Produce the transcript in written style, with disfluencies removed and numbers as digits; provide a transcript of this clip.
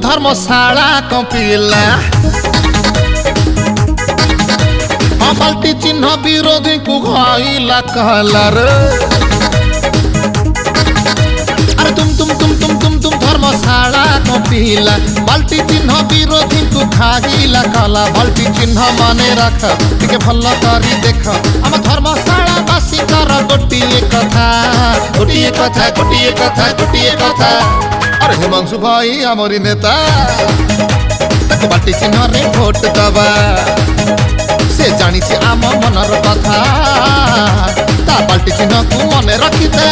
धर्मशाला कंपिला बाल्टी चिन्ह विरोधी को घाइला कहला रे अरे तुम धर्मशाला कंपिला बाल्टी चिन्ह विरोधी को घाइला कहला बाल्टी चिन्ह माने रख टिके भल करी देख आम धर्मशाला बासी कर गोटिए कथा गोटिए कथा गोटिए कथा गोटिए कथा अरे हिमांशु भाई आमरी नेता बाल्टी चिन्ह रे भोट दबा से जानी आम मनर कथा ता बाल्टी चिन्ह को मन रखिता।